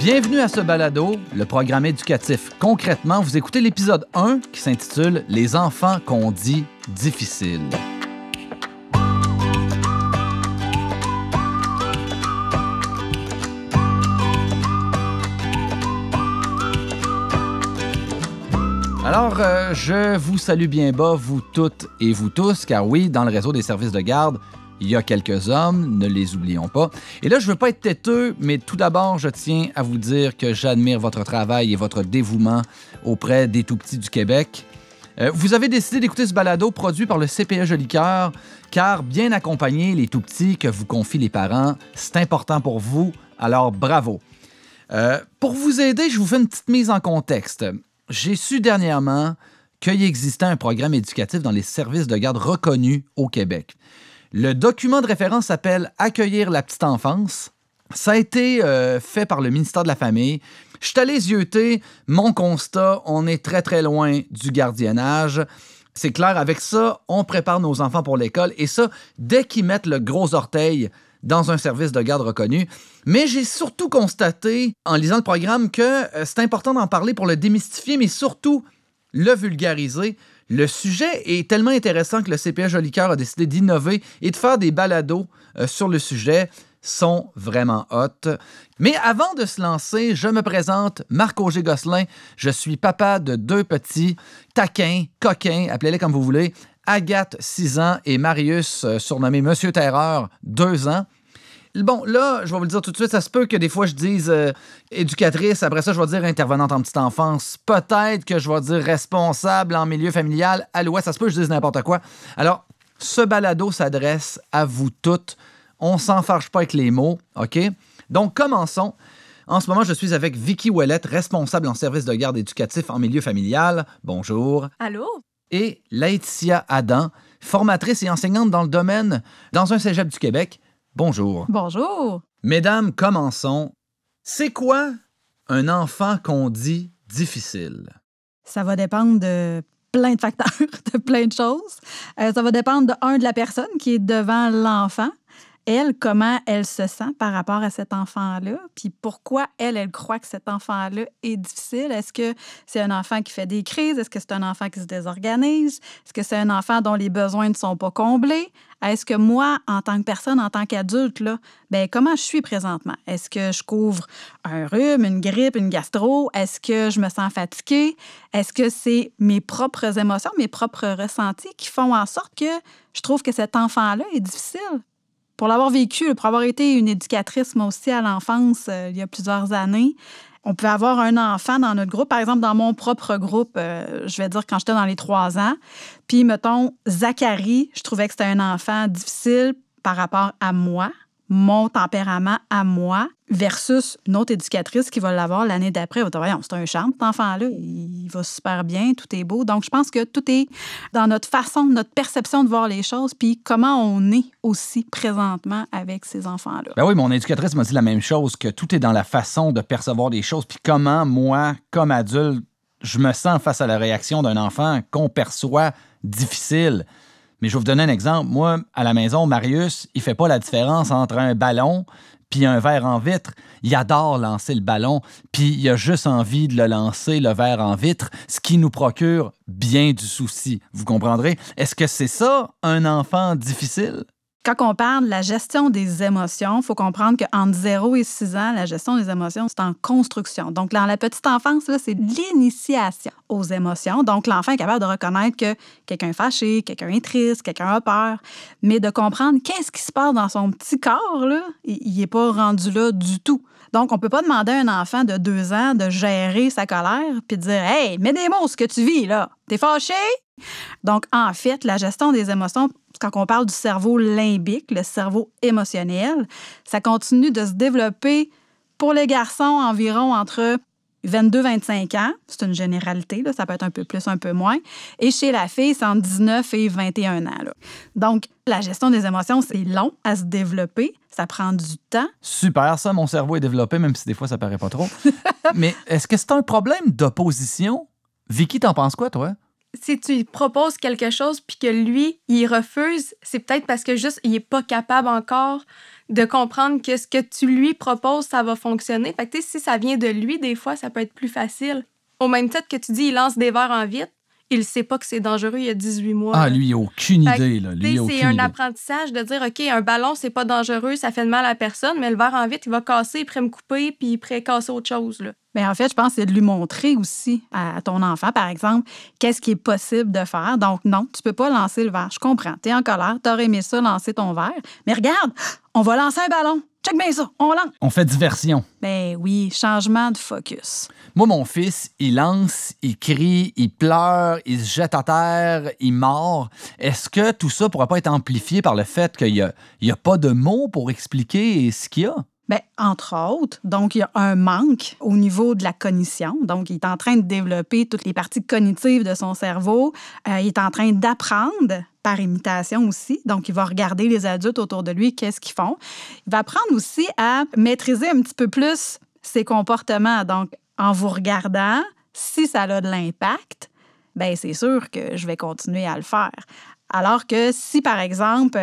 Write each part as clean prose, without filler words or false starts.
Bienvenue à ce balado, le programme éducatif. Concrètement, vous écoutez l'épisode 1 qui s'intitule « Les enfants qu'on dit difficiles ». Alors, je vous salue bien bas, vous toutes et vous tous, car oui, dans le réseau des services de garde, il y a quelques hommes, ne les oublions pas. Et là, je ne veux pas être têteux, mais tout d'abord, je tiens à vous dire que j'admire votre travail et votre dévouement auprès des tout-petits du Québec. Vous avez décidé d'écouter ce balado produit par le CPE Joli Cœur, car bien accompagner les tout-petits que vous confient les parents, c'est important pour vous, alors bravo. Pour vous aider, je vous fais une petite mise en contexte. J'ai su dernièrement qu'il existait un programme éducatif dans les services de garde reconnus au Québec. Le document de référence s'appelle « Accueillir la petite enfance ». Ça a été fait par le ministère de la Famille. Je suis allé zioter mon constat, on est très, très loin du gardiennage. C'est clair, avec ça, on prépare nos enfants pour l'école. Et ça, dès qu'ils mettent le gros orteil dans un service de garde reconnu. Mais j'ai surtout constaté, en lisant le programme, que c'est important d'en parler pour le démystifier, mais surtout le vulgariser. Le sujet est tellement intéressant que le CPE Joli Cœur a décidé d'innover et de faire des balados sur le sujet. Sont vraiment hot. Mais avant de se lancer, je me présente, Marc-Auger Gosselin. Je suis papa de 2 petits taquins, coquins, appelez-les comme vous voulez. Agathe, 6 ans, et Marius, surnommé Monsieur Terreur, 2 ans. Bon, là, je vais vous le dire tout de suite, ça se peut que des fois je dise éducatrice, après ça je vais dire intervenante en petite enfance. Peut-être que je vais dire responsable en milieu familial. À l'ouest, ça se peut que je dise n'importe quoi. Alors, ce balado s'adresse à vous toutes. On s'en fâche pas avec les mots, OK? Donc, commençons. En ce moment, je suis avec Vicky Ouellette, responsable en service de garde éducatif en milieu familial. Bonjour. Allô? Et Laetitia Adam, formatrice et enseignante dans le domaine dans un cégep du Québec. Bonjour. Bonjour. Mesdames, commençons. C'est quoi un enfant qu'on dit difficile? Ça va dépendre de plein de facteurs, de plein de choses. Ça va dépendre de la personne qui est devant l'enfant. Elle, comment elle se sent par rapport à cet enfant-là, puis pourquoi elle croit que cet enfant-là est difficile. Est-ce que c'est un enfant qui fait des crises? Est-ce que c'est un enfant qui se désorganise? Est-ce que c'est un enfant dont les besoins ne sont pas comblés? Est-ce que moi, en tant que personne, en tant qu'adulte, là, comment je suis présentement? Est-ce que je couvre un rhume, une grippe, une gastro? Est-ce que je me sens fatiguée? Est-ce que c'est mes propres émotions, mes propres ressentis qui font en sorte que je trouve que cet enfant-là est difficile? Pour l'avoir vécu, pour avoir été une éducatrice, moi aussi, à l'enfance, il y a plusieurs années, on pouvait avoir un enfant dans notre groupe. Par exemple, dans mon propre groupe, je vais dire quand j'étais dans les 3 ans. Puis, mettons, Zachary, je trouvais que c'était un enfant difficile par rapport à moi, mon tempérament à moi, versus une autre éducatrice qui va l'avoir l'année d'après. Elle va dire, voyons, c'est un charme, cet enfant-là. Il va super bien, tout est beau. Donc, je pense que tout est dans notre façon, notre perception de voir les choses, puis comment on est aussi présentement avec ces enfants-là. Ben oui, mon éducatrice m'a dit la même chose, que tout est dans la façon de percevoir les choses, puis comment, moi, comme adulte, je me sens face à la réaction d'un enfant qu'on perçoit difficile. Mais je vais vous donner un exemple. Moi, à la maison, Marius, il fait pas la différence entre un ballon puis un verre en vitre. Il adore lancer le ballon, puis il a juste envie de le lancer, le verre en vitre, ce qui nous procure bien du souci. Vous comprendrez? Est-ce que c'est ça, un enfant difficile? Quand on parle de la gestion des émotions, il faut comprendre qu'entre 0 et 6 ans, la gestion des émotions, c'est en construction. Donc, dans la petite enfance, là, c'est l'initiation aux émotions. Donc, l'enfant est capable de reconnaître que quelqu'un est fâché, quelqu'un est triste, quelqu'un a peur, mais de comprendre qu'est-ce qui se passe dans son petit corps, là, il n'est pas rendu là du tout. Donc, on ne peut pas demander à un enfant de 2 ans de gérer sa colère puis de dire « Hey, mets des mots ce que tu vis, là. T'es fâché? » Donc, en fait, la gestion des émotions, quand on parle du cerveau limbique, le cerveau émotionnel, ça continue de se développer pour les garçons environ entre 22-25 ans. C'est une généralité, là, ça peut être un peu plus, un peu moins. Et chez la fille, c'est entre 19 et 21 ans. Là. Donc, la gestion des émotions, c'est long à se développer. Ça prend du temps. Super, ça, mon cerveau est développé, même si des fois, ça paraît pas trop. Mais est-ce que c'est un problème d'opposition? Vicky, t'en penses quoi, toi? si tu lui proposes quelque chose puis que lui, il refuse, c'est peut-être parce que juste, il est pas capable encore de comprendre que ce que tu lui proposes, ça va fonctionner. Fait que, tu sais, si ça vient de lui, des fois, ça peut être plus facile. Au même titre que tu dis, il lance des verres en vitre, il sait pas que c'est dangereux il y a 18 mois. Ah, là. lui, il n'a aucune Fait que, idée. Là. Lui, il a c'est aucune un idée. apprentissage de dire, OK, un ballon, c'est pas dangereux, ça fait de mal à personne, mais le verre en vitre, il va casser, il pourrait me couper, puis il pourrait casser autre chose. Là. Bien, en fait, je pense que c'est de lui montrer aussi à ton enfant, par exemple, qu'est-ce qui est possible de faire. Donc, non, tu peux pas lancer le verre. Je comprends. Tu es en colère, tu aurais aimé ça, lancer ton verre. Mais regarde, on va lancer un ballon. Check bien ça, on lance. On fait diversion. Ben oui, changement de focus. Moi, mon fils, il lance, il crie, il pleure, il se jette à terre, il mord. Est-ce que tout ça pourrait pas être amplifié par le fait qu'il y a pas de mots pour expliquer ce qu'il y a? Bien, entre autres, donc il y a un manque au niveau de la cognition. Donc, il est en train de développer toutes les parties cognitives de son cerveau. Il est en train d'apprendre par imitation aussi. Donc, il va regarder les adultes autour de lui, qu'est-ce qu'ils font. Il va apprendre aussi à maîtriser un petit peu plus ses comportements. Donc, en vous regardant, si ça a de l'impact, bien, c'est sûr que je vais continuer à le faire. Alors que si, par exemple,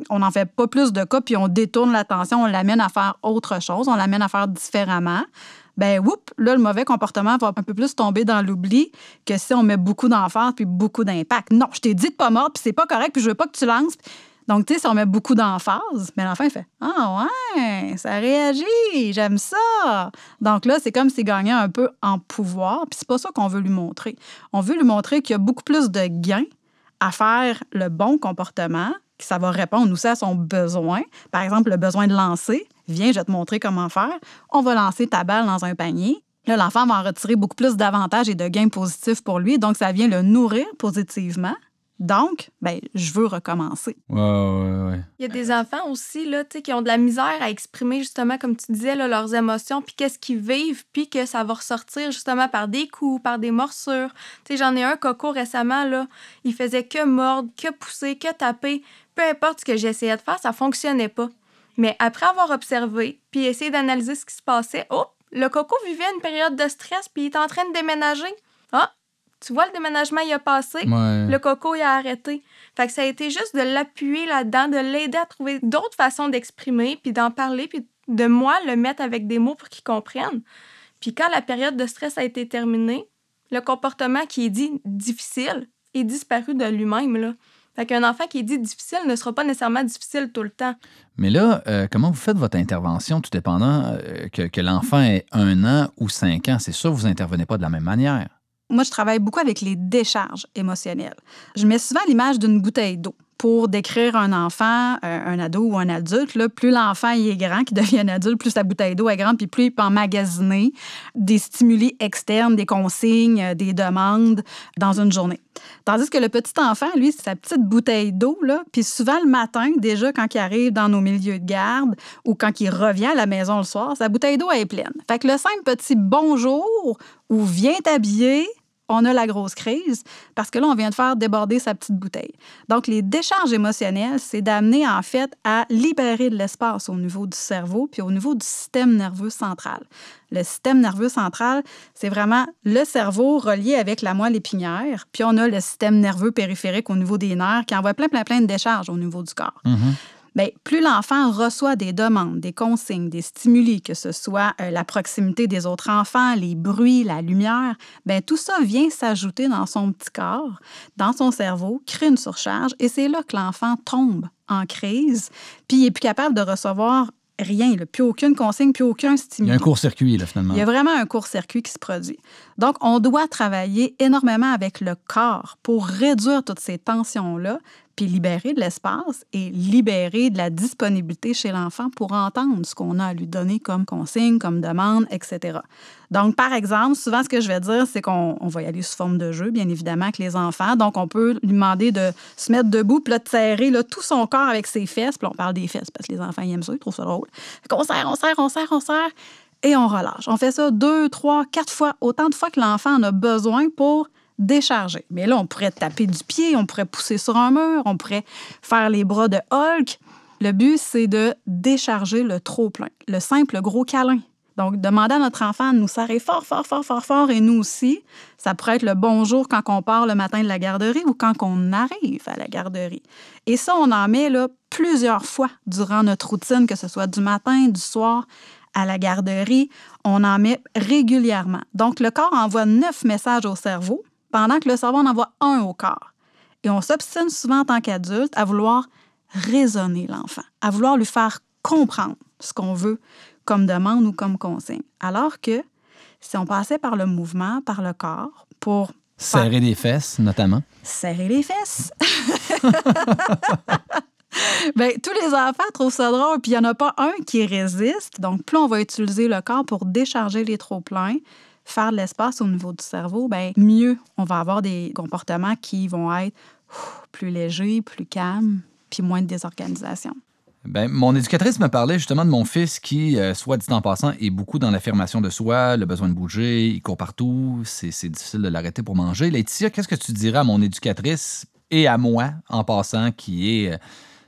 on n'en fait pas plus de cas puis on détourne l'attention, on l'amène à faire autre chose, on l'amène à faire différemment, bien, là, le mauvais comportement va un peu plus tomber dans l'oubli que si on met beaucoup d'emphase puis beaucoup d'impact. Non, je t'ai dit de pas mordre puis c'est pas correct puis je veux pas que tu lances. Donc, tu sais, si on met beaucoup d'emphase, mais l'enfant, il fait « Ah ouais, ça réagit, j'aime ça! » Donc là, c'est comme s'il gagnait un peu en pouvoir puis c'est pas ça qu'on veut lui montrer. On veut lui montrer qu'il y a beaucoup plus de gains à faire le bon comportement, que ça va répondre aussi à son besoin. Par exemple, le besoin de lancer. Viens, je vais te montrer comment faire. On va lancer ta balle dans un panier. Là, l'enfant va en retirer beaucoup plus d'avantages et de gains positifs pour lui. Donc, ça vient le nourrir positivement. Donc, bien, je veux recommencer. Ouais. Il y a des enfants aussi là, qui ont de la misère à exprimer, justement, comme tu disais, là, leurs émotions, puis qu'est-ce qu'ils vivent, puis que ça va ressortir, justement, par des coups, par des morsures. Tu sais, j'en ai un, Coco, récemment, là, il faisait que mordre, que pousser, que taper. Peu importe ce que j'essayais de faire, ça fonctionnait pas. Mais après avoir observé, puis essayé d'analyser ce qui se passait, le Coco vivait une période de stress, puis il est en train de déménager. Ah! Tu vois, le déménagement, il a passé. Ouais. Le Coco, il a arrêté. Fait que ça a été juste de l'appuyer là-dedans, de l'aider à trouver d'autres façons d'exprimer, puis d'en parler, puis de moi, le mettre avec des mots pour qu'il comprenne. Puis quand la période de stress a été terminée, le comportement qui est dit difficile est disparu de lui-même, là. Fait qu'un enfant qui est dit difficile ne sera pas nécessairement difficile tout le temps. Mais là, comment vous faites votre intervention, tout dépendant que l'enfant ait 1 an ou 5 ans? C'est sûr que vous n'intervenez pas de la même manière. Moi, je travaille beaucoup avec les décharges émotionnelles. Je mets souvent l'image d'une bouteille d'eau pour décrire un enfant, un ado ou un adulte. Là, plus l'enfant il est grand, qu'il devient un adulte, plus la bouteille d'eau est grande, puis plus il peut emmagasiner des stimuli externes, des consignes, des demandes dans une journée. Tandis que le petit enfant, lui, c'est sa petite bouteille d'eau, là, puis souvent le matin, déjà, quand il arrive dans nos milieux de garde ou quand il revient à la maison le soir, sa bouteille d'eau est pleine. Fait que le simple petit bonjour ou viens t'habiller, on a la grosse crise parce que là, on vient de faire déborder sa petite bouteille. Donc, les décharges émotionnelles, c'est d'amener, en fait, à libérer de l'espace au niveau du cerveau puis au niveau du système nerveux central. Le système nerveux central, c'est vraiment le cerveau relié avec la moelle épinière, puis on a le système nerveux périphérique au niveau des nerfs qui envoie plein de décharges au niveau du corps. Mm-hmm. Bien, plus l'enfant reçoit des demandes, des consignes, des stimuli, que ce soit la proximité des autres enfants, les bruits, la lumière, bien, tout ça vient s'ajouter dans son petit corps, dans son cerveau, crée une surcharge et c'est là que l'enfant tombe en crise, puis il n'est plus capable de recevoir rien, là, plus aucune consigne, plus aucun stimuli. Il y a un court-circuit, là, finalement. Il y a vraiment un court-circuit qui se produit. Donc, on doit travailler énormément avec le corps pour réduire toutes ces tensions-là, puis libérer de l'espace et libérer de la disponibilité chez l'enfant pour entendre ce qu'on a à lui donner comme consigne, comme demande, etc. Donc, par exemple, souvent, ce que je vais dire, c'est qu'on va y aller sous forme de jeu, bien évidemment, avec les enfants. Donc, on peut lui demander de se mettre debout, puis là, de serrer là, tout son corps avec ses fesses. Puis on parle des fesses parce que les enfants, ils aiment ça, ils trouvent ça drôle. Fait qu'on serre, et on relâche. On fait ça 2, 3, 4 fois, autant de fois que l'enfant en a besoin pour décharger. Mais là, on pourrait taper du pied, on pourrait pousser sur un mur, on pourrait faire les bras de Hulk. Le but, c'est de décharger le trop-plein, le simple gros câlin. Donc, demander à notre enfant de nous serrer fort, fort, fort, fort, fort, et nous aussi, ça pourrait être le bonjour quand on part le matin de la garderie ou quand on arrive à la garderie. Et ça, on en met là, plusieurs fois durant notre routine, que ce soit du matin, du soir, à la garderie. On en met régulièrement. Donc, le corps envoie 9 messages au cerveau, pendant que le cerveau en envoie 1 au corps. Et on s'obstine souvent en tant qu'adulte à vouloir raisonner l'enfant, à vouloir lui faire comprendre ce qu'on veut comme demande ou comme consigne. Alors que si on passait par le mouvement, par le corps, pour... Serrer les fesses, notamment. Serrer les fesses. Bien, tous les enfants trouvent ça drôle, puis il n'y en a pas un qui résiste. Donc, plus on va utiliser le corps pour décharger les trop-pleins, faire de l'espace au niveau du cerveau, bien, mieux on va avoir des comportements qui vont être plus légers, plus calmes, puis moins de désorganisation. Bien, mon éducatrice me parlait justement de mon fils qui, soit dit en passant, est beaucoup dans l'affirmation de soi, le besoin de bouger, il court partout, c'est difficile de l'arrêter pour manger. Laetitia, qu'est-ce que tu dirais à mon éducatrice et à moi, en passant, qui est,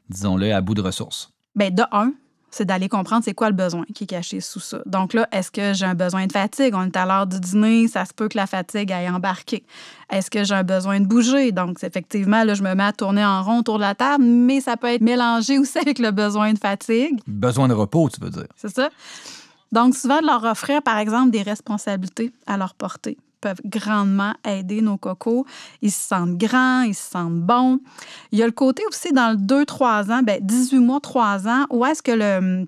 disons-le, à bout de ressources? Bien, de un, c'est d'aller comprendre c'est quoi le besoin qui est caché sous ça. Donc là, est-ce que j'ai un besoin de fatigue? On est à l'heure du dîner, ça se peut que la fatigue aille embarquer. Est-ce que j'ai un besoin de bouger? Donc, effectivement, là, je me mets à tourner en rond autour de la table, mais ça peut être mélangé aussi avec le besoin de fatigue. Besoin de repos, tu veux dire. C'est ça. Donc, souvent, de leur offrir, par exemple, des responsabilités à leur portée peuvent grandement aider nos cocos. Ils se sentent grands, ils se sentent bons. Il y a le côté aussi dans le 2-3 ans, 18 mois, 3 ans, où est-ce que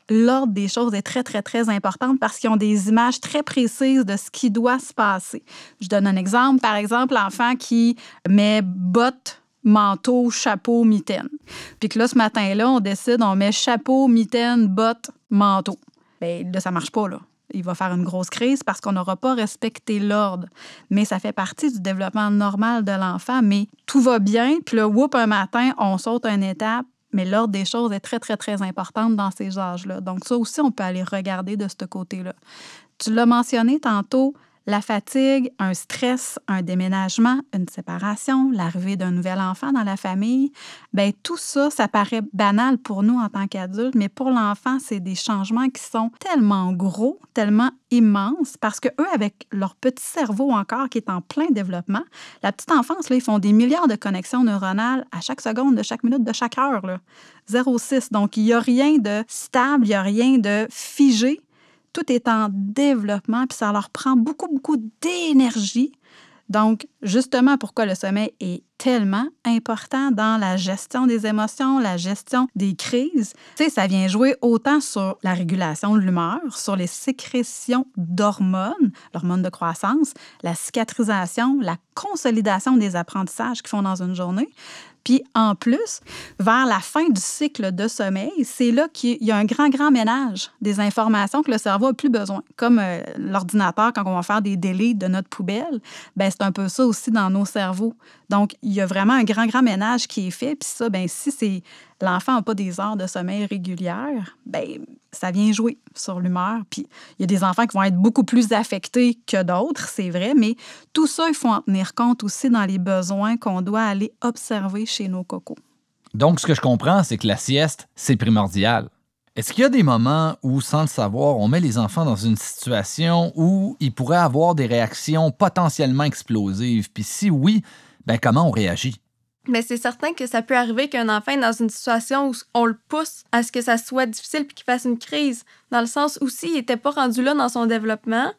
l'ordre des choses est très, très, très important parce qu'ils ont des images très précises de ce qui doit se passer. Je donne un exemple. Par exemple, l'enfant qui met bottes, manteau, chapeau, mitaine. Puis que là, ce matin-là, on décide, on met chapeau, mitaine, bottes, manteau. Bien, là, ça marche pas, là. Il va faire une grosse crise parce qu'on n'aura pas respecté l'ordre. Mais ça fait partie du développement normal de l'enfant. Mais tout va bien, puis là, un matin, on saute une étape, mais l'ordre des choses est très, très, très importante dans ces âges-là. Donc ça aussi, on peut aller regarder de ce côté-là. Tu l'as mentionné tantôt, la fatigue, un stress, un déménagement, une séparation, l'arrivée d'un nouvel enfant dans la famille, bien tout ça, ça paraît banal pour nous en tant qu'adultes, mais pour l'enfant, c'est des changements qui sont tellement gros, tellement immenses, parce qu'eux, avec leur petit cerveau encore qui est en plein développement, la petite enfance, là, ils font des milliards de connexions neuronales à chaque seconde, de chaque minute, de chaque heure. Là. 0,6. Donc, il n'y a rien de stable, il n'y a rien de figé. Tout est en développement, puis ça leur prend beaucoup, beaucoup d'énergie. Donc, justement, pourquoi le sommeil est tellement important dans la gestion des émotions, la gestion des crises. Tu sais, ça vient jouer autant sur la régulation de l'humeur, sur les sécrétions d'hormones, l'hormone de croissance, la cicatrisation, la consolidation des apprentissages qu'ils font dans une journée. Puis, en plus, vers la fin du cycle de sommeil, c'est là qu'il y a un grand, grand ménage des informations que le cerveau n'a plus besoin. Comme l'ordinateur, quand on va faire des délais de notre poubelle, bien, c'est un peu ça aussi dans nos cerveaux. Donc, il y a vraiment un grand, grand ménage qui est fait. Puis ça, bien, si l'enfant n'a pas des heures de sommeil régulières, bien, ça vient jouer sur l'humeur. Puis il y a des enfants qui vont être beaucoup plus affectés que d'autres, c'est vrai, mais tout ça, il faut en tenir compte aussi dans les besoins qu'on doit aller observer chez nos cocos. Donc, ce que je comprends, c'est que la sieste, c'est primordial. Est-ce qu'il y a des moments où, sans le savoir, on met les enfants dans une situation où ils pourraient avoir des réactions potentiellement explosives? Puis si oui, bien, comment on réagit? Mais c'est certain que ça peut arriver qu'un enfant est dans une situation où on le pousse à ce que ça soit difficile puis qu'il fasse une crise. Dans le sens où s'il n'était pas rendu là dans son développement,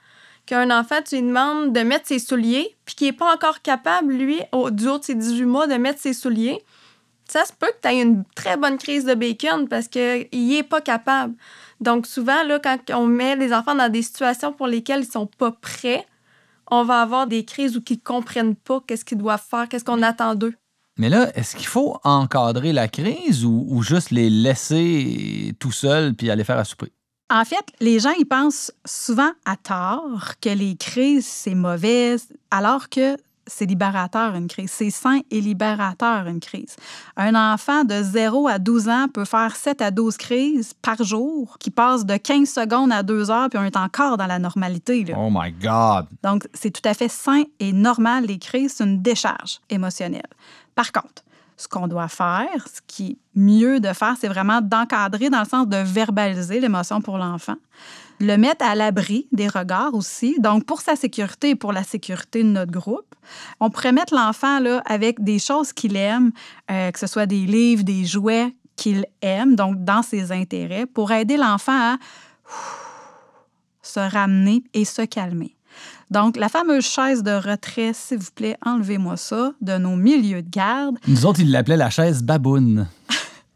qu'un enfant, tu lui demandes de mettre ses souliers puis qu'il n'est pas encore capable, lui, du haut de ses 18 mois, de mettre ses souliers, ça se peut que tu aies une très bonne crise de bacon parce qu'il n'est pas capable. Donc souvent, là, quand on met les enfants dans des situations pour lesquelles ils ne sont pas prêts, on va avoir des crises où ils ne comprennent pas qu'est-ce qu'ils doivent faire, qu'est-ce qu'on attend d'eux. Mais là, est-ce qu'il faut encadrer la crise ou juste les laisser tout seuls puis aller faire à souper? En fait, les gens, ils pensent souvent à tort que les crises, c'est mauvais, alors que c'est libérateur, une crise. C'est sain et libérateur, une crise. Un enfant de 0 à 12 ans peut faire 7 à 12 crises par jour, qui passent de 15 secondes à 2 heures, puis on est encore dans la normalité. Là. Oh my God! Donc, c'est tout à fait sain et normal, les crises, c'est une décharge émotionnelle. Par contre, ce qu'on doit faire, ce qui est mieux de faire, c'est vraiment d'encadrer dans le sens de verbaliser l'émotion pour l'enfant, le mettre à l'abri des regards aussi. Donc, pour sa sécurité et pour la sécurité de notre groupe, on pourrait mettre l'enfant là, avec des choses qu'il aime, que ce soit des livres, des jouets qu'il aime, donc dans ses intérêts, pour aider l'enfant à se ramener et se calmer. Donc, la fameuse chaise de retrait, s'il vous plaît, enlevez-moi ça, de nos milieux de garde. Nous autres, ils l'appelaient la chaise baboune.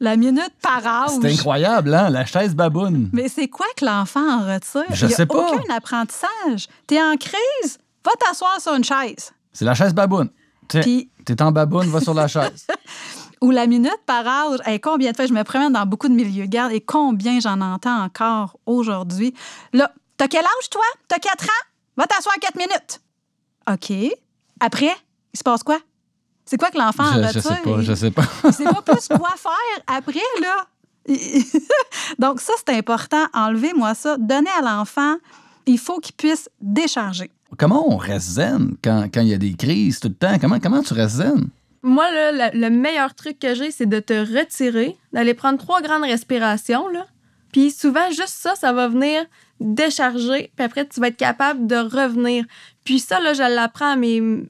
La minute par âge. C'est incroyable, hein? La chaise baboune. Mais c'est quoi que l'enfant en retire? Je sais pas. Il n'y a aucun apprentissage. T'es en crise, va t'asseoir sur une chaise. C'est la chaise baboune. Puis- T'es en baboune, va sur la chaise. Ou la minute par âge. Hey, combien de fois je me promène dans beaucoup de milieux de garde et combien j'en entends encore aujourd'hui. Là, t'as quel âge, toi? T'as 4 ans? Va t'asseoir 4 minutes. OK. Après, il se passe quoi? C'est quoi que l'enfant en retire? Je sais pas. Il sait pas plus quoi faire après, là. Donc, ça, c'est important. Enlevez-moi ça. Donnez à l'enfant, il faut qu'il puisse décharger. Comment on reste zen quand il y a des crises tout le temps? Comment tu restes zen? Moi, là, le meilleur truc que j'ai, c'est de te retirer, d'aller prendre 3 grandes respirations, là. Puis souvent, juste ça, ça va venir décharger. Puis après, tu vas être capable de revenir. Puis ça, là, je l'apprends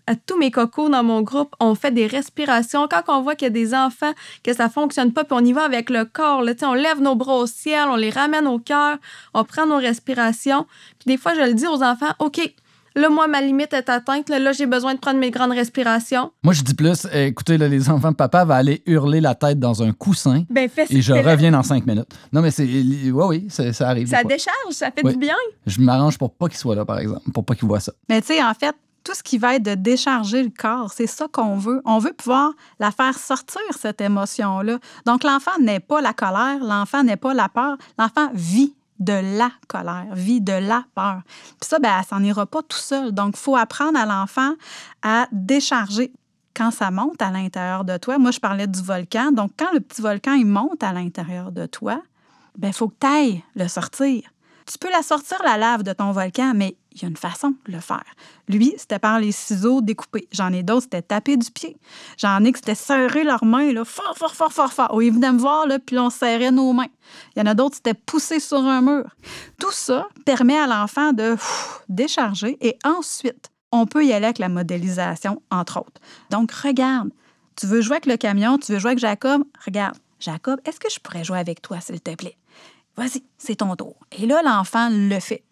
à tous mes cocos dans mon groupe. On fait des respirations. Quand on voit qu'il y a des enfants, que ça fonctionne pas, puis on y va avec le corps, là, on lève nos bras au ciel, on les ramène au cœur, on prend nos respirations. Puis des fois, je le dis aux enfants, OK, là, moi, ma limite est atteinte. Là, j'ai besoin de prendre mes grandes respirations. Moi, je dis plus, écoutez, là, les enfants, papa va aller hurler la tête dans un coussin Ben, et je reviens dans 5 minutes. Non, mais oui, ça arrive. Ça des fois. décharge, ça fait Oui. du bien. Je m'arrange pour pas qu'il soit là, par exemple, pour pas qu'il voit ça. Mais tu sais, en fait, tout ce qui va être de décharger le corps, c'est ça qu'on veut. On veut pouvoir la faire sortir, cette émotion-là. Donc, l'enfant n'est pas la colère, l'enfant n'est pas la peur, l'enfant vit de la colère, vit de la peur. Puis ça, ben, ça n'en ira pas tout seul. Donc, il faut apprendre à l'enfant à décharger. Quand ça monte à l'intérieur de toi, moi, je parlais du volcan. Donc, quand le petit volcan, il monte à l'intérieur de toi, ben, il faut que tu ailles le sortir. Tu peux la sortir, la lave de ton volcan, mais il y a une façon de le faire. Lui, c'était par les ciseaux découpés. J'en ai d'autres, c'était taper du pied. J'en ai que c'était serrer leurs mains, là, fort, fort, fort, fort, fort. Ils venaient me voir, là, puis on serrait nos mains. Il y en a d'autres, c'était pousser sur un mur. Tout ça permet à l'enfant de décharger et ensuite, on peut y aller avec la modélisation, entre autres. Donc, regarde, tu veux jouer avec le camion, tu veux jouer avec Jacob? Regarde, Jacob, est-ce que je pourrais jouer avec toi, s'il te plaît? Vas-y, c'est ton tour. Et là, l'enfant le fait.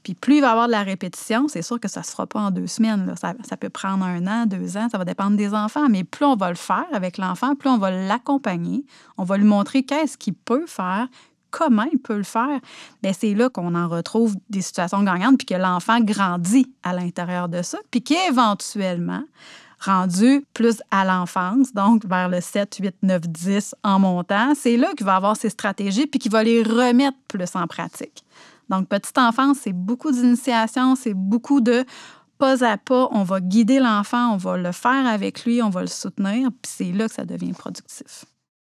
Puis plus il va y avoir de la répétition, c'est sûr que ça ne se fera pas en 2 semaines. Là. Ça peut prendre 1 an, 2 ans, ça va dépendre des enfants. Mais plus on va le faire avec l'enfant, plus on va l'accompagner, on va lui montrer qu'est-ce qu'il peut faire, comment il peut le faire. Bien, c'est là qu'on en retrouve des situations gagnantes, puis que l'enfant grandit à l'intérieur de ça, puis qu'éventuellement, rendu plus à l'enfance, donc vers le 7, 8, 9, 10 en montant, c'est là qu'il va avoir ses stratégies puis qu'il va les remettre plus en pratique. Donc, petite enfance, c'est beaucoup d'initiation, c'est beaucoup de pas à pas, on va guider l'enfant, on va le faire avec lui, on va le soutenir, puis c'est là que ça devient productif.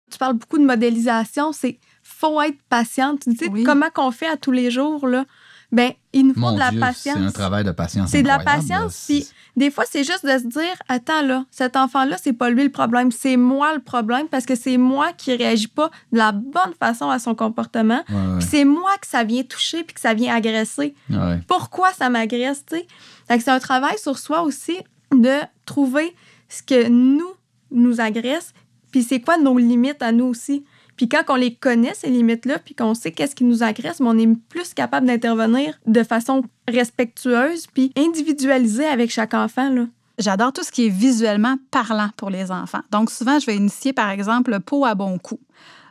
Tu parles beaucoup de modélisation, c'est faut être patiente. Tu sais, Oui. comment qu'on fait à tous les jours, là? Bien, il nous faut Mon de la Dieu, patience. c'est un travail de patience. C'est de la incroyable, patience, là. puis des fois, c'est juste de se dire, attends, là, cet enfant-là, c'est pas lui le problème, c'est moi le problème, parce que c'est moi qui réagis pas de la bonne façon à son comportement. Ouais, ouais. Puis c'est moi que ça vient toucher puis que ça vient agresser. Ouais. Pourquoi ça m'agresse, tu sais? Fait que c'est un travail sur soi aussi de trouver ce que nous agresse, puis c'est quoi nos limites à nous aussi. Puis quand on les connaît, ces limites-là, puis qu'on sait qu'est-ce qui nous agresse, mais on est plus capable d'intervenir de façon respectueuse puis individualisée avec chaque enfant, là. J'adore tout ce qui est visuellement parlant pour les enfants. Donc, souvent, je vais initier, par exemple, le pot à bon coup.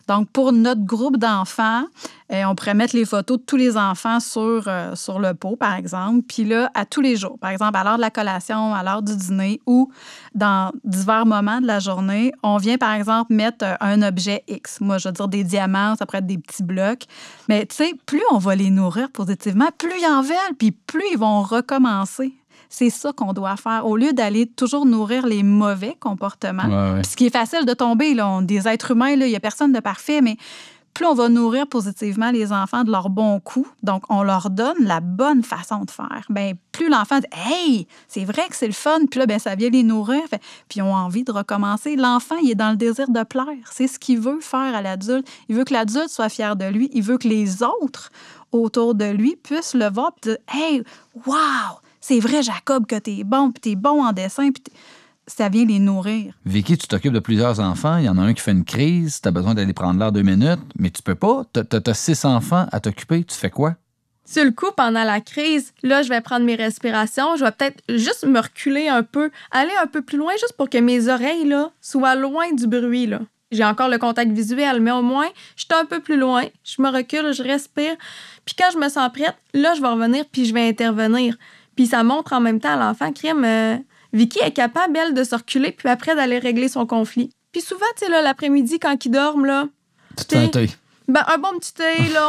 Donc, pour notre groupe d'enfants, on pourrait mettre les photos de tous les enfants sur le pot, par exemple. Puis là, à tous les jours, par exemple, à l'heure de la collation, à l'heure du dîner ou dans divers moments de la journée, on vient, par exemple, mettre un objet X. Moi, je veux dire des diamants, ça pourrait être des petits blocs. Mais tu sais, plus on va les nourrir positivement, plus ils en veulent, puis plus ils vont recommencer. C'est ça qu'on doit faire. Au lieu d'aller toujours nourrir les mauvais comportements, Ouais, ouais. puis ce qui est facile de tomber, là, des êtres humains, il n'y a personne de parfait, mais plus on va nourrir positivement les enfants de leur bon coup, donc on leur donne la bonne façon de faire, bien, plus l'enfant dit « Hey, c'est vrai que c'est le fun », puis là, bien, ça vient les nourrir, puis ils ont envie de recommencer. L'enfant, il est dans le désir de plaire. C'est ce qu'il veut faire à l'adulte. Il veut que l'adulte soit fier de lui. Il veut que les autres autour de lui puissent le voir et dire « Hey, wow, c'est vrai, Jacob, que t'es bon, puis t'es bon en dessin, puis ça vient les nourrir. » Vicky, tu t'occupes de plusieurs enfants. Il y en a un qui fait une crise. Tu as besoin d'aller prendre l'air 2 minutes, mais tu peux pas. Tu as 6 enfants à t'occuper. Tu fais quoi? Sur le coup, pendant la crise, là, je vais prendre mes respirations. Je vais peut-être juste me reculer un peu, aller un peu plus loin, juste pour que mes oreilles là, soient loin du bruit. Là. J'ai encore le contact visuel, mais au moins, je suis un peu plus loin. Je me recule, je respire. Puis quand je me sens prête, là, je vais revenir puis je vais intervenir. Puis ça montre en même temps à l'enfant, crime, Vicky est capable, elle, de se reculer puis après d'aller régler son conflit. Puis souvent, tu sais, là, l'après-midi, quand ils dorment, là... Tu te fais un thé. Ben, un bon petit thé, là,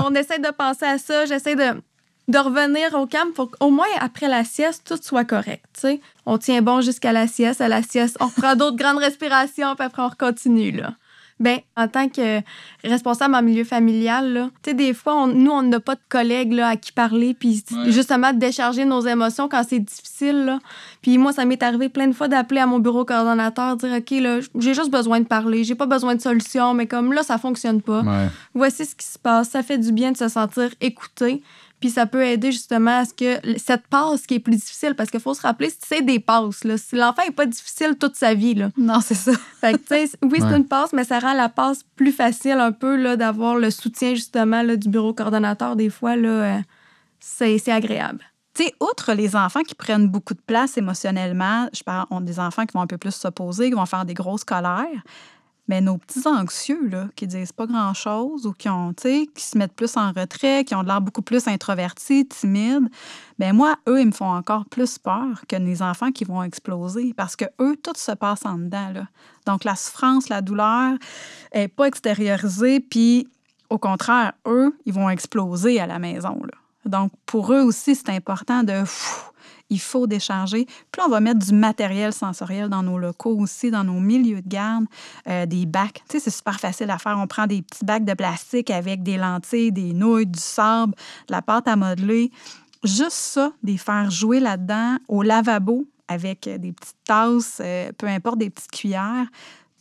on essaie de penser à ça. J'essaie de revenir au calme pour qu'au moins, après la sieste, tout soit correct, tu sais. On tient bon jusqu'à la sieste. À la sieste, on reprend d'autres grandes respirations puis après, on continue, là. Ben, en tant que responsable en milieu familial, là, tu sais, des fois, nous, on n'a pas de collègues là, à qui parler, puis justement, de décharger nos émotions quand c'est difficile, là. Puis moi, ça m'est arrivé plein de fois d'appeler à mon bureau coordonnateur, dire « OK, là, j'ai juste besoin de parler, j'ai pas besoin de solution, mais comme là, ça fonctionne pas. Ouais. Voici ce qui se passe. » Ça fait du bien de se sentir écouté. Puis ça peut aider justement à ce que cette passe qui est plus difficile, parce qu'il faut se rappeler, c'est des passes. Là. Si l'enfant n'est pas difficile toute sa vie. Là. Non, c'est ça. Fait que, tu sais, oui, c'est une passe, mais ça rend la passe plus facile un peu là, d'avoir le soutien justement là, du bureau coordonnateur. Des fois, là, c'est agréable. Tu sais, outre les enfants qui prennent beaucoup de place émotionnellement, je parle, on a des enfants qui vont un peu plus s'opposer, qui vont faire des grosses colères. Mais nos petits anxieux, là, qui disent pas grand-chose ou qui se mettent plus en retrait, qui ont de l'air beaucoup plus introvertis, timides, bien moi, eux, ils me font encore plus peur que les enfants qui vont exploser parce que eux, tout se passe en dedans, là. Donc, la souffrance, la douleur n'est pas extériorisée, puis au contraire, eux, ils vont exploser à la maison, là. Donc, pour eux aussi, c'est important il faut décharger. Puis là, on va mettre du matériel sensoriel dans nos locaux aussi, dans nos milieux de garde, des bacs. Tu sais, c'est super facile à faire. On prend des petits bacs de plastique avec des lentilles, des nouilles, du sable, de la pâte à modeler. Juste ça, des faire jouer là-dedans au lavabo avec des petites tasses, peu importe, des petites cuillères.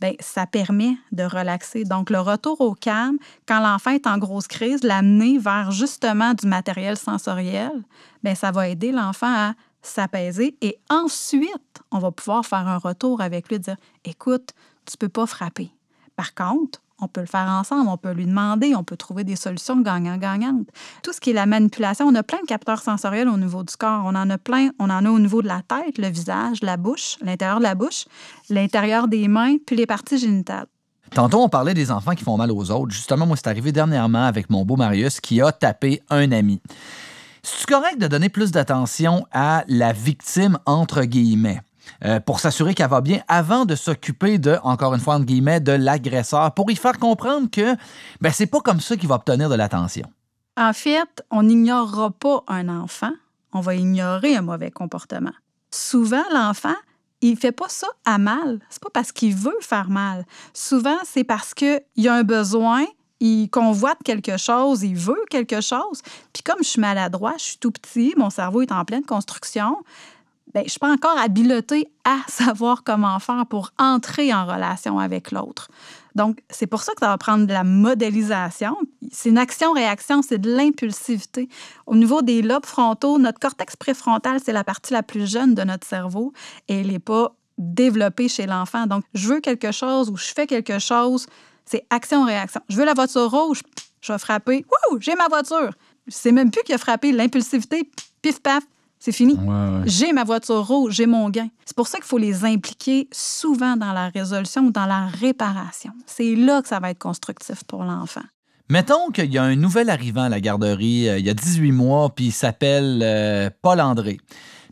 Bien, ça permet de relaxer. Donc, le retour au calme, quand l'enfant est en grosse crise, l'amener vers justement du matériel sensoriel, bien, ça va aider l'enfant à s'apaiser. Et ensuite, on va pouvoir faire un retour avec lui et dire « Écoute, tu ne peux pas frapper. Par contre, on peut le faire ensemble, on peut lui demander, on peut trouver des solutions gagnant-gagnantes. » Tout ce qui est la manipulation, on a plein de capteurs sensoriels au niveau du corps. On en a plein. On en a au niveau de la tête, le visage, la bouche, l'intérieur de la bouche, l'intérieur des mains, puis les parties génitales. Tantôt, on parlait des enfants qui font mal aux autres. Justement, moi, c'est arrivé dernièrement avec mon beau Marius qui a tapé un ami. C'est correct de donner plus d'attention à la victime, entre guillemets, pour s'assurer qu'elle va bien avant de s'occuper de, encore une fois, entre guillemets, de l'agresseur, pour y faire comprendre que ben, c'est pas comme ça qu'il va obtenir de l'attention. En fait, on n'ignorera pas un enfant, on va ignorer un mauvais comportement. Souvent, l'enfant, il fait pas ça à mal. C'est pas parce qu'il veut faire mal. Souvent, c'est parce qu'il y a un besoin, il convoite quelque chose, il veut quelque chose. Puis comme je suis maladroit, je suis tout petit, mon cerveau est en pleine construction, bien, je suis pas encore habilitée à savoir comment faire pour entrer en relation avec l'autre. Donc, c'est pour ça que ça va prendre de la modélisation. C'est une action-réaction, c'est de l'impulsivité. Au niveau des lobes frontaux, notre cortex préfrontal, c'est la partie la plus jeune de notre cerveau et elle n'est pas développée chez l'enfant. Donc, je veux quelque chose ou je fais quelque chose, c'est action-réaction. Je veux la voiture rouge, je vais frapper. Wouh, j'ai ma voiture. C'est même plus qu'il a frappé, l'impulsivité, pif-paf. C'est fini. Ouais. J'ai ma voiture rouge, j'ai mon gain. C'est pour ça qu'il faut les impliquer souvent dans la résolution ou dans la réparation. C'est là que ça va être constructif pour l'enfant. Mettons qu'il y a un nouvel arrivant à la garderie, il y a 18 mois, puis il s'appelle Paul-André.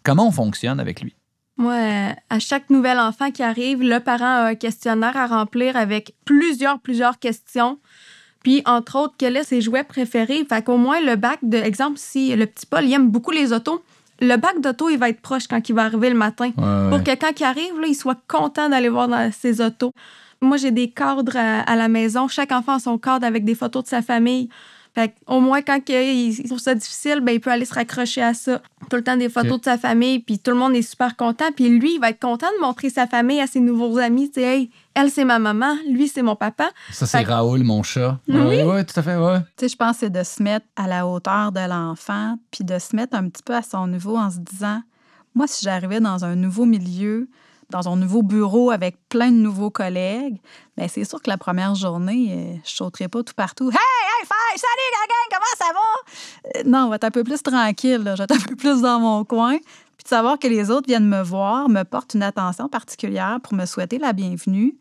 Comment on fonctionne avec lui? Moi, à chaque nouvel enfant qui arrive, le parent a un questionnaire à remplir avec plusieurs questions. Puis, entre autres, quel est ses jouets préférés? Fait qu'au moins, le bac de... Exemple, si le petit Paul, il aime beaucoup les autos, le bac d'auto, il va être proche quand il va arriver le matin. Ouais. Pour que quand il arrive, là, il soit content d'aller voir dans ses autos. moi, j'ai des cadres à la maison. Chaque enfant a son cadre avec des photos de sa famille. Fait au moins, quand il trouve ça difficile, ben, il peut aller se raccrocher à ça. Tout le temps, des photos de sa famille, puis tout le monde est super content. Puis lui, il va être content de montrer sa famille à ses nouveaux amis. Tu sais, hey, elle, c'est ma maman, lui, c'est mon papa. Ça, c'est Raoul, mon chat. Oui, tout à fait, oui. Tu sais, je pense que c'est de se mettre à la hauteur de l'enfant, puis de se mettre un petit peu à son niveau en se disant, moi, si j'arrivais dans un nouveau milieu, dans un nouveau bureau avec plein de nouveaux collègues, bien, c'est sûr que la première journée, je sauterais pas tout partout. Hey, Faye, salut la gang, comment ça va? Non, on va être un peu plus tranquille, là. Je vais être un peu plus dans mon coin. Puis de savoir que les autres viennent me voir, me portent une attention particulière pour me souhaiter la bienvenue,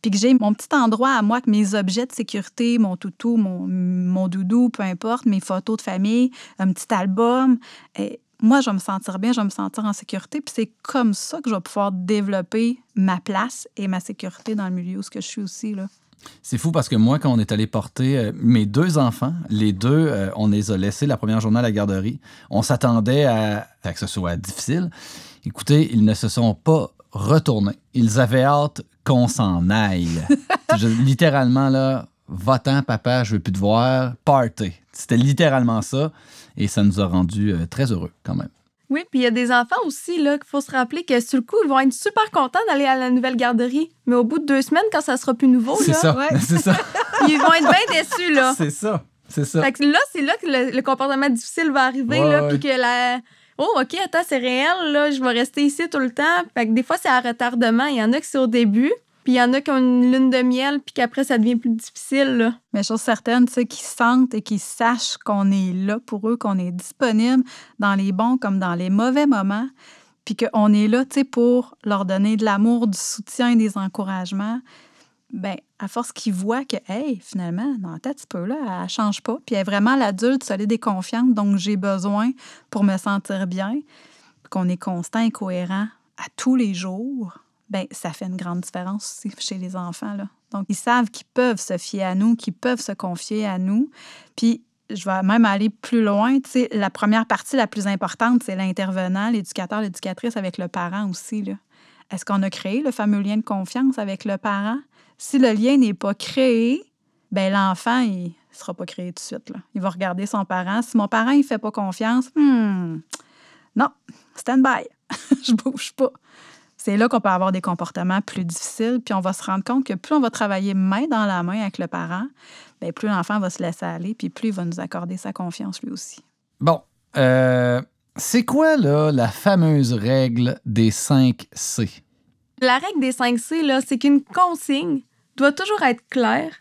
puis que j'ai mon petit endroit à moi, que mes objets de sécurité, mon toutou, mon doudou, peu importe, mes photos de famille, un petit album. Et moi, je vais me sentir bien, je vais me sentir en sécurité. Puis c'est comme ça que je vais pouvoir développer ma place et ma sécurité dans le milieu où je suis aussi, là. C'est fou parce que moi, quand on est allé porter mes 2 enfants, les 2, on les a laissés la première journée à la garderie. On s'attendait à que ce soit difficile. Écoutez, ils ne se sont pas retournés. Ils avaient hâte qu'on s'en aille. Littéralement, là, va-t'en, papa, je veux plus te voir, party. C'était littéralement ça et ça nous a rendus très heureux quand même. Oui, puis il y a des enfants aussi, là, qu'il faut se rappeler que sur le coup, ils vont être super contents d'aller à la nouvelle garderie. Mais au bout de 2 semaines, quand ça sera plus nouveau, c'est là, ça, ouais. C'est ça. Ils vont être bien déçus, là. C'est ça. Fait que là, c'est là que le comportement difficile va arriver, là, puis que la... Oh, OK, attends, c'est réel, là, je vais rester ici tout le temps. Fait que des fois, c'est à retardement. Il y en a que c'est au début, puis il y en a qui ont une lune de miel, puis qu'après, ça devient plus difficile, là. Mais chose certaine, tu sais, qu'ils sentent et qu'ils sachent qu'on est là pour eux, qu'on est disponible dans les bons comme dans les mauvais moments, puis qu'on est là, tu sais, pour leur donner de l'amour, du soutien, des encouragements. Bien, à force qu'ils voient que, hey, finalement, dans la tête, ce peu-là, elle ne change pas, puis elle est vraiment l'adulte solide et confiante dont j'ai besoin pour me sentir bien, puis qu'on est constant et cohérent à tous les jours, bien, ça fait une grande différence aussi chez les enfants, là. Donc, ils savent qu'ils peuvent se fier à nous, qu'ils peuvent se confier à nous. Puis, je vais même aller plus loin. Tu sais, la première partie la plus importante, c'est l'intervenant, l'éducateur, l'éducatrice avec le parent aussi, là. Est-ce qu'on a créé le fameux lien de confiance avec le parent? Si le lien n'est pas créé, bien, l'enfant, il ne sera pas créé tout de suite, là. Il va regarder son parent. Si mon parent, il ne fait pas confiance, non, stand-by, je bouge pas. C'est là qu'on peut avoir des comportements plus difficiles, puis on va se rendre compte que plus on va travailler main dans la main avec le parent, bien, plus l'enfant va se laisser aller, puis plus il va nous accorder sa confiance lui aussi. Bon, c'est quoi, là, la fameuse règle des 5 C? La règle des 5 C, là, c'est qu'une consigne doit toujours être claire,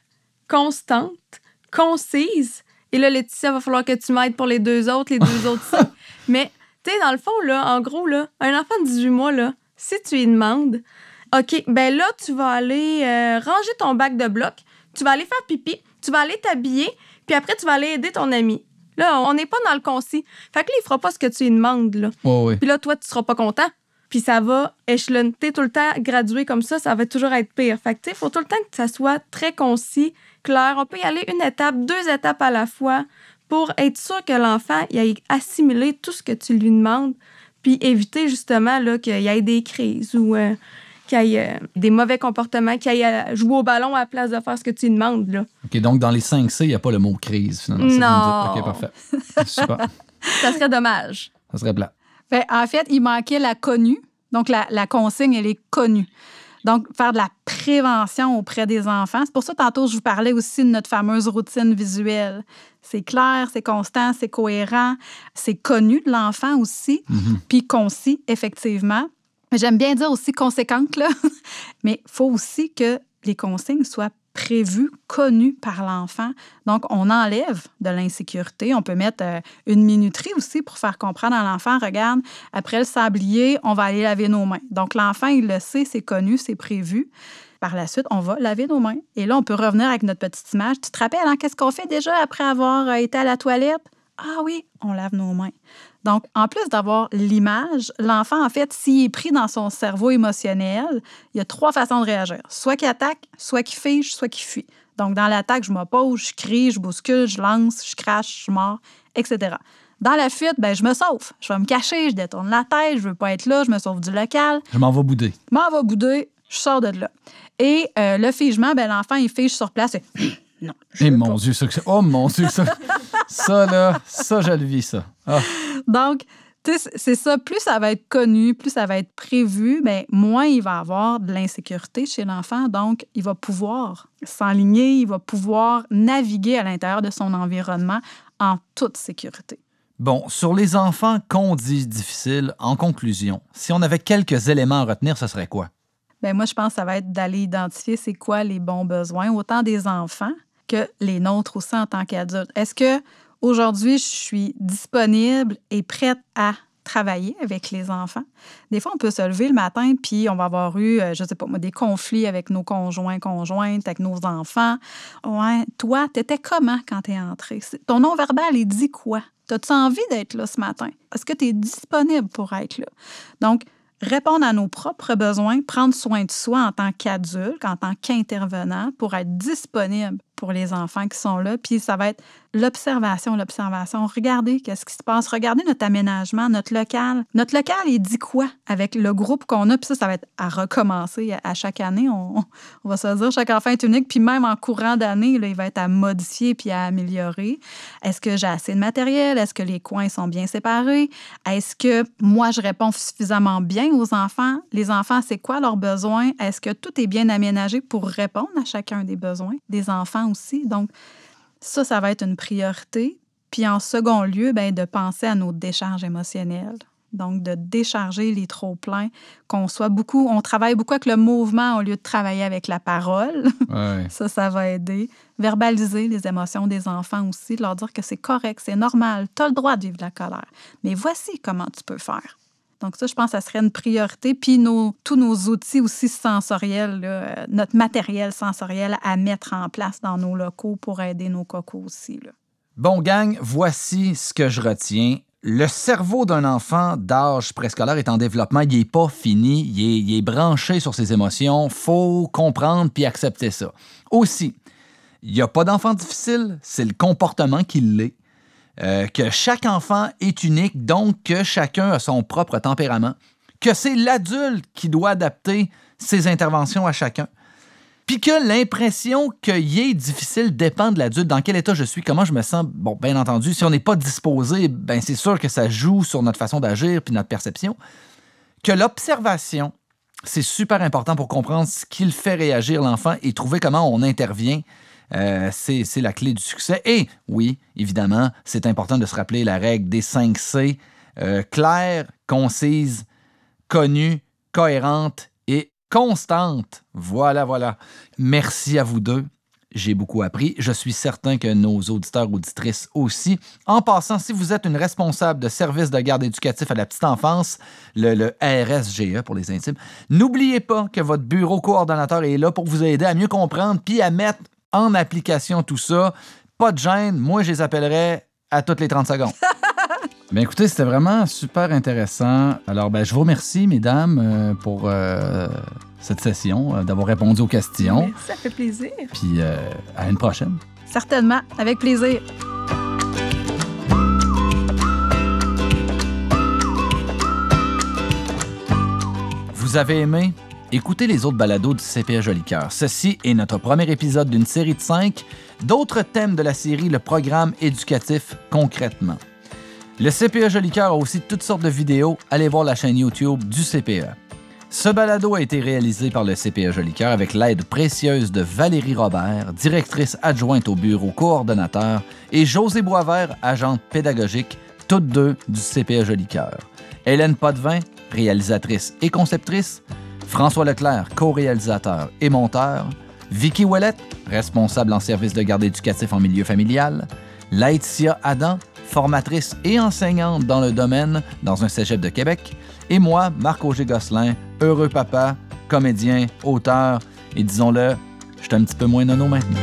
constante, concise. Et là, Laetitia, il va falloir que tu m'aides pour les 2 autres C. Mais, tu sais, dans le fond, là, en gros, là, un enfant de 18 mois, là, si tu lui demandes, OK, ben là, tu vas aller ranger ton bac de blocs, tu vas aller faire pipi, tu vas aller t'habiller, puis après, tu vas aller aider ton ami. Là, on n'est pas dans le concis. Fait que là, il fera pas ce que tu lui demandes, là. Oh, oui. Puis là, toi, tu seras pas content. Puis ça va échelonner tout le temps, graduer comme ça va toujours être pire. Fait que, tu sais, il faut tout le temps que ça soit très concis, clair. On peut y aller 1 étape, 2 étapes à la fois pour être sûr que l'enfant il ait assimilé tout ce que tu lui demandes, puis éviter justement là, qu'il y ait des crises ou qu'il y ait des mauvais comportements, qu'il y ait jouer au ballon à la place de faire ce que tu lui demandes, là. OK, donc dans les 5 C, il n'y a pas le mot crise, finalement. Non. OK, parfait. Super. Ça serait dommage. Ça serait plat. Bien, en fait, il manquait la connue. Donc, la consigne, elle est connue. Donc, faire de la prévention auprès des enfants. C'est pour ça, tantôt, je vous parlais aussi de notre fameuse routine visuelle. C'est clair, c'est constant, c'est cohérent, c'est connu de l'enfant aussi, puis concis, effectivement. J'aime bien dire aussi conséquente, là. Mais il faut aussi que les consignes soient prévues, connues par l'enfant. Donc, on enlève de l'insécurité. On peut mettre une minuterie aussi pour faire comprendre à l'enfant, regarde, après le sablier, on va aller laver nos mains. Donc, l'enfant, il le sait, c'est connu, c'est prévu. Par la suite, on va laver nos mains. Et là, on peut revenir avec notre petite image. Tu te rappelles, hein, qu'est-ce qu'on fait déjà après avoir été à la toilette? Ah oui, on lave nos mains. Donc, en plus d'avoir l'image, l'enfant, en fait, s'il est pris dans son cerveau émotionnel, il y a 3 façons de réagir. Soit qu'il attaque, soit qu'il fige, soit qu'il fuit. Donc, dans l'attaque, je m'oppose, je crie, je bouscule, je lance, je crache, je mords, etc. Dans la fuite, ben, je me sauve. Je vais me cacher, je détourne la tête, je veux pas être là, je me sauve du local. Je m'en vais bouder. Je m'en vais bouder. Je sors de là. Et le figement, ben, l'enfant, il fige sur place et non. Et mon Dieu, ça, oh mon Dieu, ça, ça, je le vis, ça. Ah. Donc, c'est ça, plus ça va être connu, plus ça va être prévu, bien, moins il va avoir de l'insécurité chez l'enfant. Donc, il va pouvoir s'enligner, il va pouvoir naviguer à l'intérieur de son environnement en toute sécurité. Bon, sur les enfants qu'on dit difficiles, en conclusion, si on avait quelques éléments à retenir, ce serait quoi? Bien, moi, je pense que ça va être d'aller identifier c'est quoi les bons besoins, autant des enfants que les nôtres aussi en tant qu'adultes. Est-ce que aujourd'hui, je suis disponible et prête à travailler avec les enfants? Des fois, on peut se lever le matin puis on va avoir eu, je sais pas moi, des conflits avec nos conjointes, avec nos enfants. Ouais, toi, t'étais comment quand t'es entré? Ton non-verbal, il dit quoi? T'as-tu envie d'être là ce matin? Est-ce que tu es disponible pour être là? Donc, répondre à nos propres besoins, prendre soin de soi en tant qu'adulte, en tant qu'intervenant, pour être disponible pour les enfants qui sont là. Puis ça va être l'observation. Regardez qu'est-ce qui se passe. Regardez notre aménagement, notre local. Notre local, il dit quoi avec le groupe qu'on a? Puis ça va être à recommencer à chaque année. On va se dire, chaque enfant est unique. Puis même en courant d'année, là, il va être à modifier puis à améliorer. Est-ce que j'ai assez de matériel? Est-ce que les coins sont bien séparés? Est-ce que moi, je réponds suffisamment bien aux enfants? Les enfants, c'est quoi leurs besoins? Est-ce que tout est bien aménagé pour répondre à chacun des besoins des enfants aussi? Donc, ça va être une priorité. Puis en second lieu, bien, de penser à nos décharges émotionnelles. Donc, de décharger les trop-pleins, on travaille beaucoup avec le mouvement au lieu de travailler avec la parole. Ouais. Ça va aider. Verbaliser les émotions des enfants aussi, de leur dire que c'est correct, c'est normal, tu as le droit de vivre de la colère. Mais voici comment tu peux faire. Donc ça, je pense que ça serait une priorité. Puis tous nos outils aussi sensoriels, là, notre matériel sensoriel à mettre en place dans nos locaux pour aider nos cocos aussi. Là. Bon, gang, voici ce que je retiens. Le cerveau d'un enfant d'âge préscolaire est en développement. Il n'est pas fini. Il est branché sur ses émotions. Faut comprendre puis accepter ça. Aussi, il n'y a pas d'enfant difficile. C'est le comportement qui l'est. Que chaque enfant est unique, donc que chacun a son propre tempérament, que c'est l'adulte qui doit adapter ses interventions à chacun, puis que l'impression qu'il est difficile dépend de l'adulte, dans quel état je suis, comment je me sens. Bon, bien entendu, si on n'est pas disposé, ben c'est sûr que ça joue sur notre façon d'agir puis notre perception. Que l'observation, c'est super important pour comprendre ce qui le fait réagir l'enfant et trouver comment on intervient. C'est la clé du succès. Et oui, évidemment, c'est important de se rappeler la règle des 5 C. Claire, concise, connue, cohérente et constante. Voilà. Merci à vous deux. J'ai beaucoup appris. Je suis certain que nos auditeurs, auditrices aussi. En passant, si vous êtes une responsable de service de garde éducatif à la petite enfance, le RSGE pour les intimes, n'oubliez pas que votre bureau coordonnateur est là pour vous aider à mieux comprendre puis à mettre en application tout ça. Pas de gêne, moi je les appellerai à toutes les 30 secondes. Bien écoutez, c'était vraiment super intéressant. Alors je vous remercie mesdames pour cette session, d'avoir répondu aux questions. Ça fait plaisir. Puis à une prochaine. Certainement, avec plaisir. Vous avez aimé? Écoutez les autres balados du CPA Jolicoeur. Ceci est notre premier épisode d'une série de 5. D'autres thèmes de la série, le programme éducatif concrètement. Le CPA Jolicoeur a aussi toutes sortes de vidéos. Allez voir la chaîne YouTube du CPA. Ce balado a été réalisé par le CPA Jolicoeur avec l'aide précieuse de Valérie Robert, directrice adjointe au bureau coordonnateur, et José Boisvert, agente pédagogique, toutes deux du CPA Jolicoeur. Hélène Potvin, réalisatrice et conceptrice, François Leclerc, co-réalisateur et monteur, Vicky Ouellette, responsable en service de garde éducatif en milieu familial, Laetitia Adam, formatrice et enseignante dans le domaine dans un cégep de Québec, et moi, Marc-Auger Gosselin, heureux papa, comédien, auteur, et disons-le, je suis un petit peu moins nono maintenant.